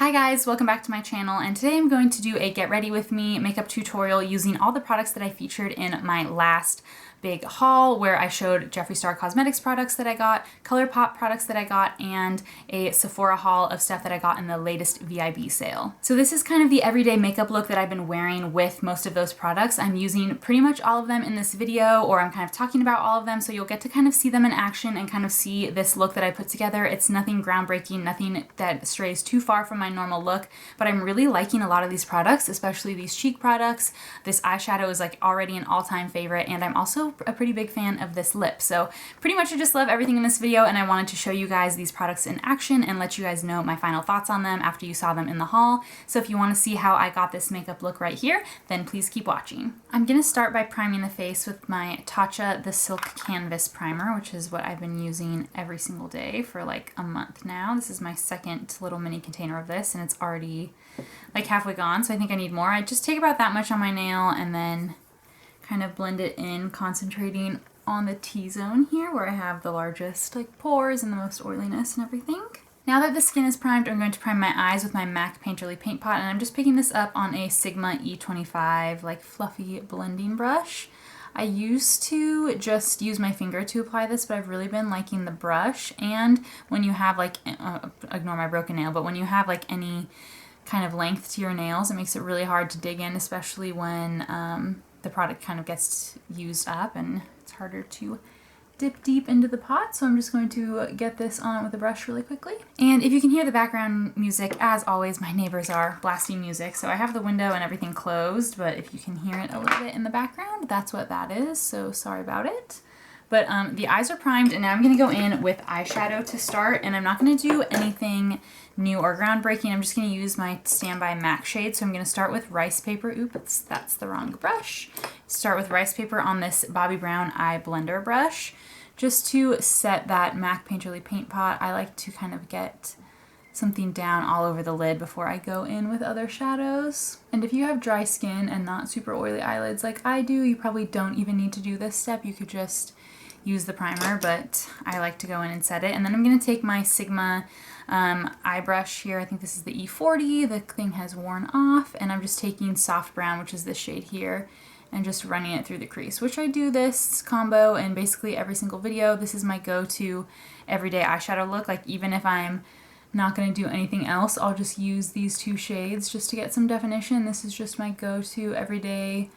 Hi guys, welcome back to my channel, and today I'm going to do a get ready with me makeup tutorial using all the products that I featured in my last big haul where I showed Jeffree Star Cosmetics products that I got, Colourpop products that I got, and a Sephora haul of stuff that I got in the latest VIB sale. So this is kind of the everyday makeup look that I've been wearing with most of those products. I'm using pretty much all of them in this video, or I'm kind of talking about all of them, so you'll get to kind of see them in action and kind of see this look that I put together. It's nothing groundbreaking, nothing that strays too far from my normal look, but I'm really liking a lot of these products, especially these Chic products. This eyeshadow is like already an all-time favorite, and I'm also a pretty big fan of this lip. So pretty much I just love everything in this video, and I wanted to show you guys these products in action and let you guys know my final thoughts on them after you saw them in the haul. So if you want to see how I got this makeup look right here, then please keep watching. I'm gonna start by priming the face with my Tatcha the Silk Canvas Primer, which is what I've been using every single day for like a month now. This is my second little mini container of this, and it's already like halfway gone, so I think I need more. I just take about that much on my nail and then kind of blend it in, concentrating on the T-zone here where I have the largest like pores and the most oiliness and everything. Now that the skin is primed, I'm going to prime my eyes with my MAC Painterly Paint Pot, and I'm just picking this up on a Sigma E25 like fluffy blending brush. I used to just use my finger to apply this, but I've really been liking the brush. And when you have like, ignore my broken nail, but when you have like any kind of length to your nails, it makes it really hard to dig in, especially when the product kind of gets used up and it's harder to dip deep into the pot. So I'm just going to get this on with a brush really quickly. And if you can hear the background music, as always, my neighbors are blasting music. So I have the window and everything closed, but if you can hear it a little bit in the background, that's what that is. So sorry about it. But the eyes are primed, and now I'm going to go in with eyeshadow to start, and I'm not going to do anything new or groundbreaking. I'm just going to use my Standby MAC shade. So I'm going to start with Rice Paper. Oops, that's the wrong brush. Start with Rice Paper on this Bobbi Brown Eye Blender brush. Just to set that MAC Painterly Paint Pot, I like to kind of get something down all over the lid before I go in with other shadows. And if you have dry skin and not super oily eyelids like I do, you probably don't even need to do this step. You could just use the primer, but I like to go in and set it. And then I'm going to take my Sigma eye brush here. I think this is the E40. The thing has worn off, and I'm just taking Soft Brown, which is this shade here, and just running it through the crease, which I do this combo in basically every single video. This is my go-to everyday eyeshadow look. Like even if I'm not going to do anything else, I'll just use these two shades just to get some definition. This is just my go-to everyday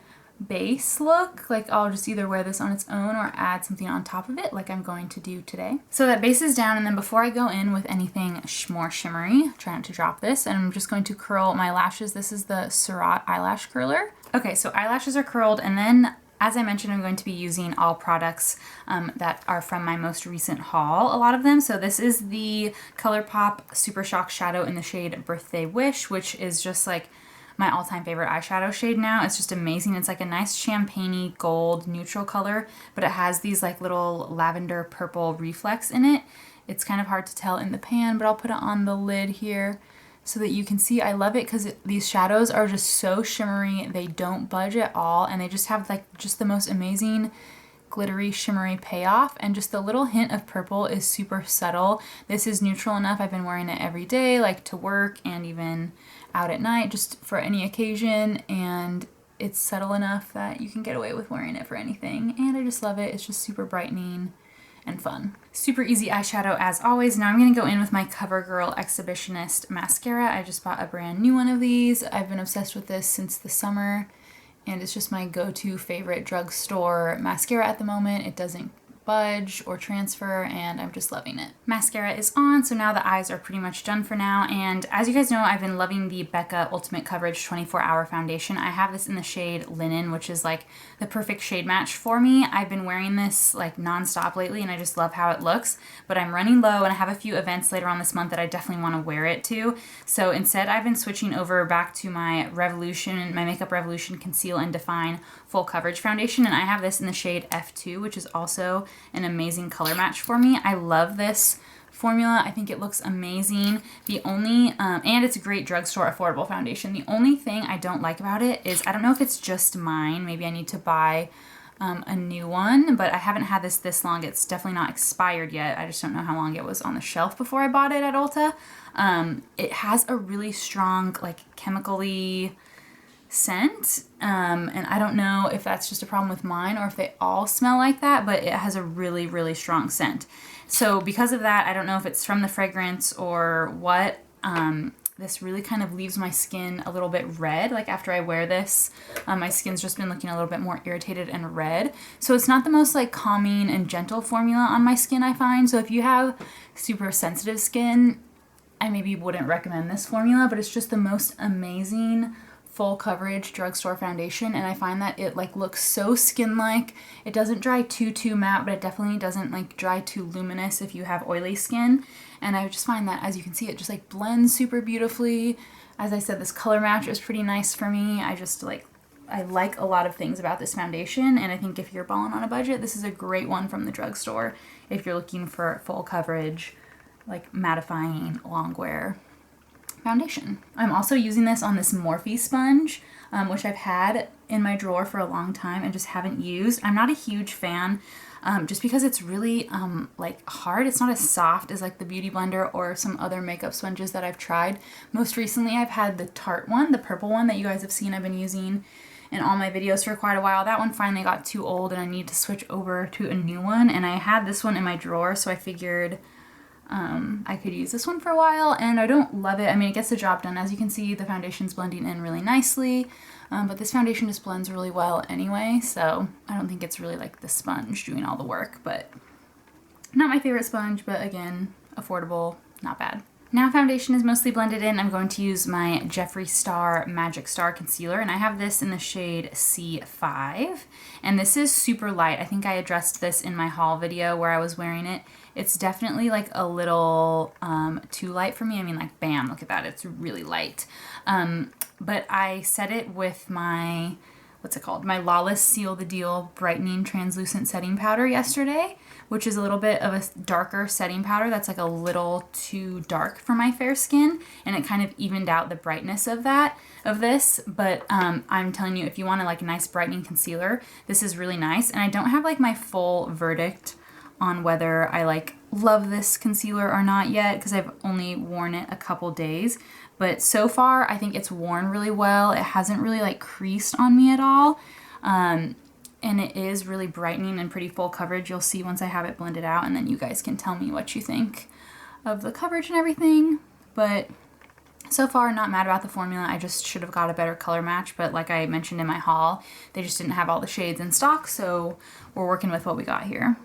base look. Like I'll just either wear this on its own or add something on top of it like I'm going to do today. So that base is down, and then before I go in with anything more shimmery, try not to drop this, and I'm just going to curl my lashes. This is the Surat eyelash curler. Okay, so eyelashes are curled, and then as I mentioned, I'm going to be using all products that are from my most recent haul, a lot of them. So this is the Colourpop Super Shock Shadow in the shade Birthday Wish, which is just like my all-time favorite eyeshadow shade now. It's just amazing. It's like a nice champagne-y gold neutral color, but it has these like little lavender purple reflex in it. It's kind of hard to tell in the pan, but I'll put it on the lid here so that you can see. I love it because these shadows are just so shimmery. They don't budge at all, and they just have like just the most amazing glittery shimmery payoff, and just the little hint of purple is super subtle. This is neutral enough. I've been wearing it every day, like to work and even out at night, just for any occasion, and it's subtle enough that you can get away with wearing it for anything, and I just love it. It's just super brightening and fun. Super easy eyeshadow as always. Now I'm going to go in with my CoverGirl Exhibitionist mascara. I just bought a brand new one of these. I've been obsessed with this since the summer, and it's just my go-to favorite drugstore mascara at the moment. It doesn't budge or transfer, and I'm just loving it. Mascara is on, so now the eyes are pretty much done for now, and as you guys know, I've been loving the Becca Ultimate Coverage 24-Hour Foundation. I have this in the shade Linen, which is like the perfect shade match for me. I've been wearing this like non-stop lately, and I just love how it looks, but I'm running low, and I have a few events later on this month that I definitely want to wear it to. So instead, I've been switching over back to my Makeup Revolution Conceal and Define Full Coverage Foundation, and I have this in the shade F2, which is also an amazing color match for me. I love this formula. I think it looks amazing. The only, and it's a great drugstore affordable foundation. The only thing I don't like about it is, I don't know if it's just mine, maybe I need to buy a new one, but I haven't had this long. It's definitely not expired yet. I just don't know how long it was on the shelf before I bought it at Ulta. It has a really strong, like, chemically scent, and I don't know if that's just a problem with mine or if they all smell like that, but it has a really, really strong scent. So because of that, I don't know if it's from the fragrance or what, this really kind of leaves my skin a little bit red. Like after I wear this, my skin's just been looking a little bit more irritated and red. So it's not the most like calming and gentle formula on my skin, I find. So if you have super sensitive skin, I maybe wouldn't recommend this formula, but it's just the most amazing full coverage drugstore foundation, and I find that it like looks so skin-like. It doesn't dry too matte, but it definitely doesn't like dry too luminous if you have oily skin. And I just find that, as you can see, it just like blends super beautifully. As I said, this color match is pretty nice for me. I like a lot of things about this foundation, and I think if you're balling on a budget, this is a great one from the drugstore if you're looking for full coverage, like mattifying long wear foundation. I'm also using this on this Morphe sponge, which I've had in my drawer for a long time and just haven't used. I'm not a huge fan, just because it's really like hard. It's not as soft as like the Beauty Blender or some other makeup sponges that I've tried. Most recently I've had the Tarte one, the purple one that you guys have seen I've been using in all my videos for quite a while. That one finally got too old and I need to switch over to a new one, and I had this one in my drawer, so I figured I could use this one for a while, and I don't love it. I mean, it gets the job done. As you can see, the foundation's blending in really nicely, but this foundation just blends really well anyway, so I don't think it's really like the sponge doing all the work, but not my favorite sponge, but again, affordable, not bad. Now foundation is mostly blended in, I'm going to use my Jeffree Star Magic Star Concealer, and I have this in the shade C5, and this is super light. I think I addressed this in my haul video where I was wearing it. It's definitely like a little too light for me. I mean, like, bam, look at that, it's really light. But I set it with my, what's it called? My Lawless Seal the Deal Brightening Translucent Setting Powder yesterday, which is a little bit of a darker setting powder that's like a little too dark for my fair skin, and it kind of evened out the brightness of this. But I'm telling you, if you want a like nice brightening concealer, this is really nice. And I don't have like my full verdict on whether I like love this concealer or not yet, because I've only worn it a couple days. But so far, I think it's worn really well. It hasn't really like creased on me at all. And it is really brightening and pretty full coverage. You'll see once I have it blended out, and then you guys can tell me what you think of the coverage and everything. But so far, not mad about the formula. I just should have got a better color match, but like I mentioned in my haul, they just didn't have all the shades in stock, so we're working with what we got here.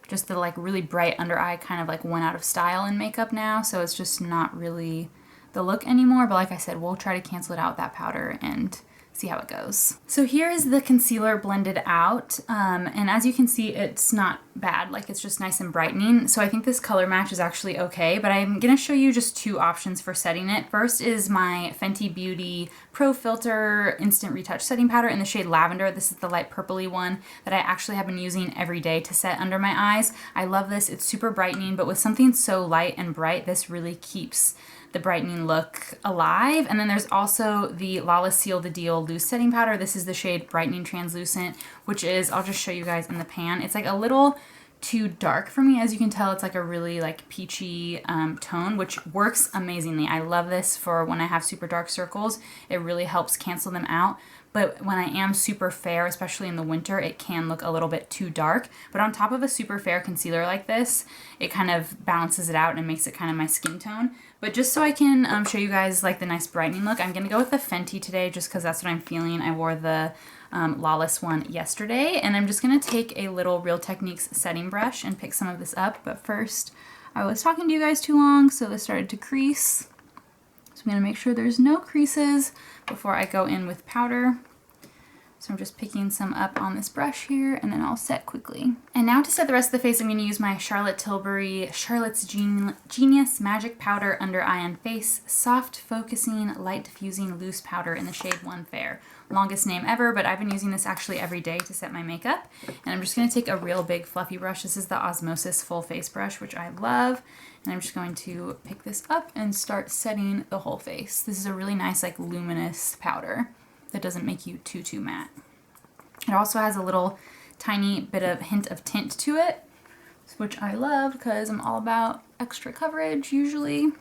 Just the like really bright under eye kind of like went out of style in makeup now, so it's just not really the look anymore. But like I said, we'll try to cancel it out with that powder and see how it goes. So here is the concealer blended out, and as you can see, it's not bad. Like, it's just nice and brightening. So I think this color match is actually okay, but I'm gonna show you just two options for setting it. First is my Fenty Beauty Pro Filt'r Instant Retouch Setting Powder in the shade Lavender. This is the light purpley one that I actually have been using every day to set under my eyes. I love this. It's super brightening, but with something so light and bright, this really keeps the brightening look alive. And then there's also the Lawless Seal the Deal Loose Setting Powder. This is the shade Brightening Translucent, which is, I'll just show you guys in the pan. It's like a little too dark for me. As you can tell, it's like a really like peachy tone, which works amazingly. I love this for when I have super dark circles. It really helps cancel them out. But when I am super fair, especially in the winter, it can look a little bit too dark. But on top of a super fair concealer like this, it kind of balances it out and makes it kind of my skin tone. But just so I can show you guys like the nice brightening look, I'm gonna go with the Fenty today just because that's what I'm feeling. I wore the Lawless one yesterday, and I'm just gonna take a little Real Techniques setting brush and pick some of this up. But first, I was talking to you guys too long, so this started to crease. So I'm gonna make sure there's no creases before I go in with powder. So I'm just picking some up on this brush here, and then I'll set quickly. And now to set the rest of the face, I'm going to use my Charlotte Tilbury Charlotte's Genius Magic Powder Under Eye and Face Soft Focusing Light Diffusing Loose Powder in the shade One Fair. Longest name ever, but I've been using this actually every day to set my makeup. And I'm just going to take a real big fluffy brush. This is the Osmosis Full Face Brush, which I love. And I'm just going to pick this up and start setting the whole face. This is a really nice like luminous powder that doesn't make you too matte. It also has a little tiny bit of hint of tint to it, which I love because I'm all about extra coverage usually.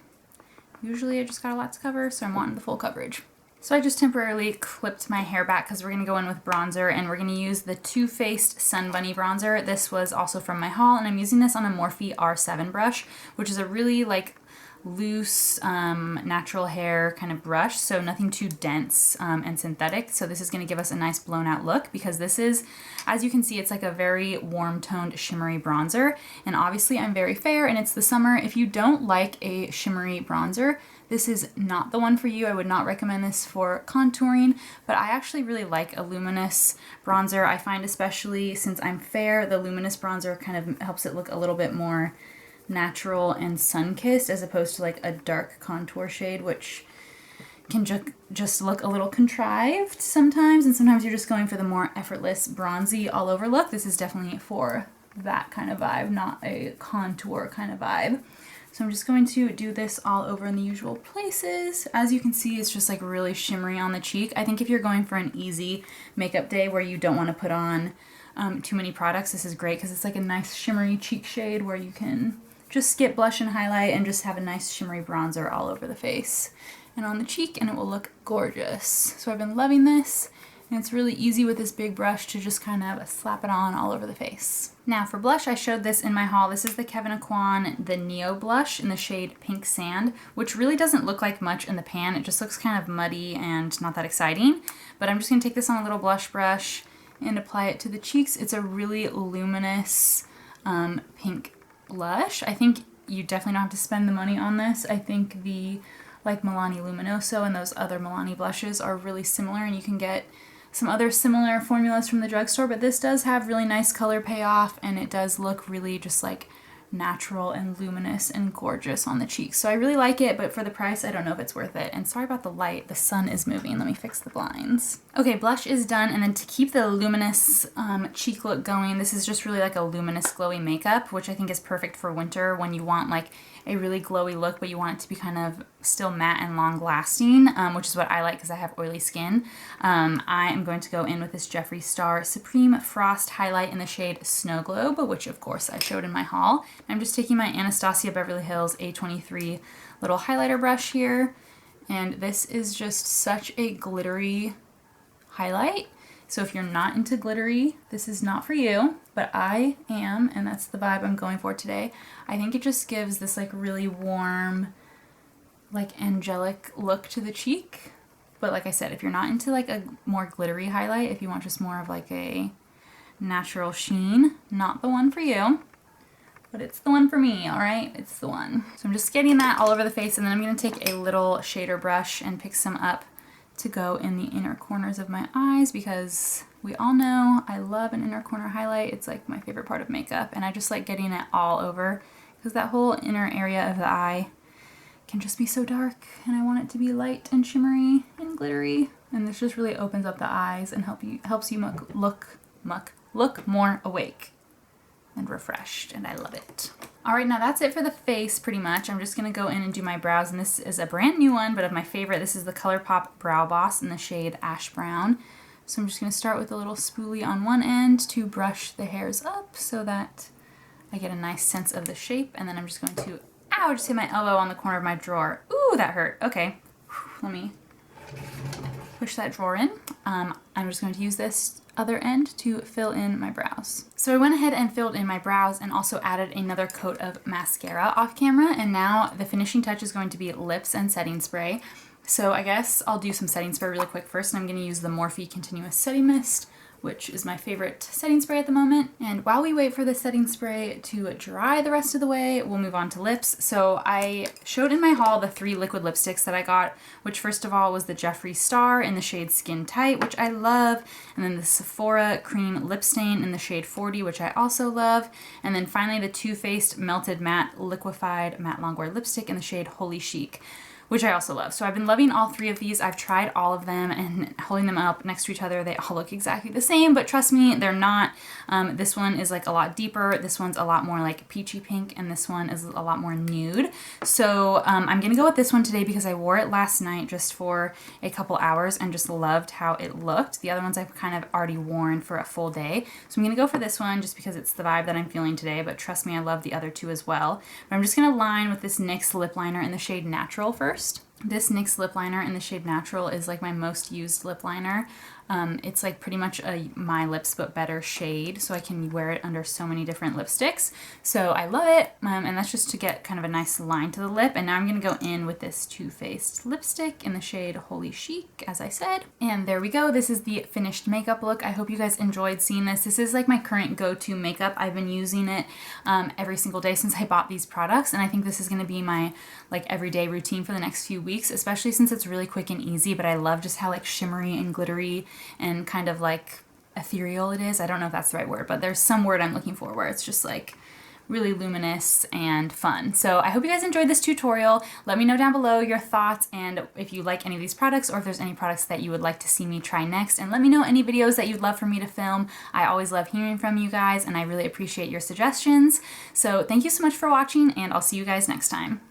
Usually I just got a lot to cover, so I'm wanting the full coverage. So I just temporarily clipped my hair back because we're going to go in with bronzer, and we're going to use the Too Faced Sun Bunny bronzer. This was also from my haul, and I'm using this on a Morphe R7 brush, which is a really like loose natural hair kind of brush, so nothing too dense and synthetic. So this is going to give us a nice blown out look, because this is, as you can see, it's like a very warm toned shimmery bronzer, and obviously I'm very fair and it's the summer. If you don't like a shimmery bronzer, this is not the one for you. I would not recommend this for contouring, but I actually really like a luminous bronzer. I find, especially since I'm fair, the luminous bronzer kind of helps it look a little bit more natural and sun-kissed, as opposed to like a dark contour shade, which can just look a little contrived sometimes, and sometimes you're just going for the more effortless bronzy all over look. This is definitely for that kind of vibe, not a contour kind of vibe. So I'm just going to do this all over in the usual places. As you can see, it's just like really shimmery on the cheek. I think if you're going for an easy makeup day where you don't want to put on too many products, this is great because it's like a nice shimmery cheek shade where you can just skip blush and highlight and just have a nice shimmery bronzer all over the face and on the cheek, and it will look gorgeous. So I've been loving this, and it's really easy with this big brush to just kind of slap it on all over the face. Now for blush, I showed this in my haul. This is the Kevyn Aucoin, the Neo blush in the shade Pink Sand, which really doesn't look like much in the pan. It just looks kind of muddy and not that exciting. But I'm just gonna take this on a little blush brush and apply it to the cheeks. It's a really luminous pink blush. I think you definitely don't have to spend the money on this. I think the like Milani Luminoso and those other Milani blushes are really similar, and you can get some other similar formulas from the drugstore, but this does have really nice color payoff, and it does look really just like natural and luminous and gorgeous on the cheeks. So I really like it, but for the price, I don't know if it's worth it. And sorry about the light, the sun is moving. Let me fix the blinds. Okay, blush is done, and then to keep the luminous cheek look going, this is just really like a luminous glowy makeup, which I think is perfect for winter when you want like a really glowy look, but you want it to be kind of still matte and long lasting, which is what I like because I have oily skin. I am going to go in with this Jeffree Star Supreme Frost highlight in the shade Snow Globe, which of course I showed in my haul. I'm just taking my Anastasia Beverly Hills A23 little highlighter brush here, and this is just such a glittery highlight. So if you're not into glittery, this is not for you, but I am, and that's the vibe I'm going for today. I think it just gives this like really warm, like angelic look to the cheek. But like I said, if you're not into like a more glittery highlight, if you want just more of like a natural sheen, not the one for you. But it's the one for me, all right? It's the one. So I'm just getting that all over the face, and then I'm gonna take a little shader brush and pick some up to go in the inner corners of my eyes, because we all know I love an inner corner highlight. It's like my favorite part of makeup, and I just like getting it all over because that whole inner area of the eye can just be so dark, and I want it to be light and shimmery and glittery, and this just really opens up the eyes and helps you look more awake and refreshed, and I love it. All right, now that's it for the face pretty much. I'm just gonna go in and do my brows, and this is a brand new one, but of my favorite. This is the Colourpop Brow Boss in the shade Ash Brown. So I'm just gonna start with a little spoolie on one end to brush the hairs up so that I get a nice sense of the shape, and then I'm just going to, ow, just hit my elbow on the corner of my drawer. Ooh, that hurt. Okay, let me push that drawer in. I'm just going to use this other end to fill in my brows. So I went ahead and filled in my brows and also added another coat of mascara off camera, and now the finishing touch is going to be lips and setting spray. So I guess I'll do some setting spray really quick first, and I'm going to use the Morphe Continuous Setting Mist, which is my favorite setting spray at the moment. And while we wait for the setting spray to dry the rest of the way, we'll move on to lips. So I showed in my haul the 3 liquid lipsticks that I got, which first of all was the Jeffree Star in the shade Skin Tight, which I love, and then the Sephora Cream Lip Stain in the shade 40, which I also love, and then finally the Too Faced Melted Matte Liquefied Matte Longwear Lipstick in the shade Holy Chic, which I also love. So I've been loving all three of these. I've tried all of them, and holding them up next to each other, they all look exactly the same, but trust me, they're not. This one is like a lot deeper. This one's a lot more like peachy pink, and this one is a lot more nude. So I'm gonna go with this one today because I wore it last night just for a couple hours and just loved how it looked. The other ones I've kind of already worn for a full day. So I'm gonna go for this one just because it's the vibe that I'm feeling today, but trust me, I love the other two as well. But I'm just gonna line with this NYX lip liner in the shade Natural first. This NYX lip liner in the shade Natural is like my most used lip liner. It's like pretty much a My Lips But Better shade, so I can wear it under so many different lipsticks. So I love it, and that's just to get kind of a nice line to the lip. And now I'm going to go in with this Too Faced lipstick in the shade Holy Chic, as I said. And there we go. This is the finished makeup look. I hope you guys enjoyed seeing this. This is like my current go-to makeup. I've been using it every single day since I bought these products, and I think this is going to be my like everyday routine for the next few weeks, especially since it's really quick and easy. But I love just how like shimmery and glittery and kind of like ethereal it is. I don't know if that's the right word, but there's some word I'm looking for where it's just like really luminous and fun. So I hope you guys enjoyed this tutorial. Let me know down below your thoughts and if you like any of these products, or if there's any products that you would like to see me try next, and let me know any videos that you'd love for me to film. I always love hearing from you guys, and I really appreciate your suggestions. So thank you so much for watching, and I'll see you guys next time.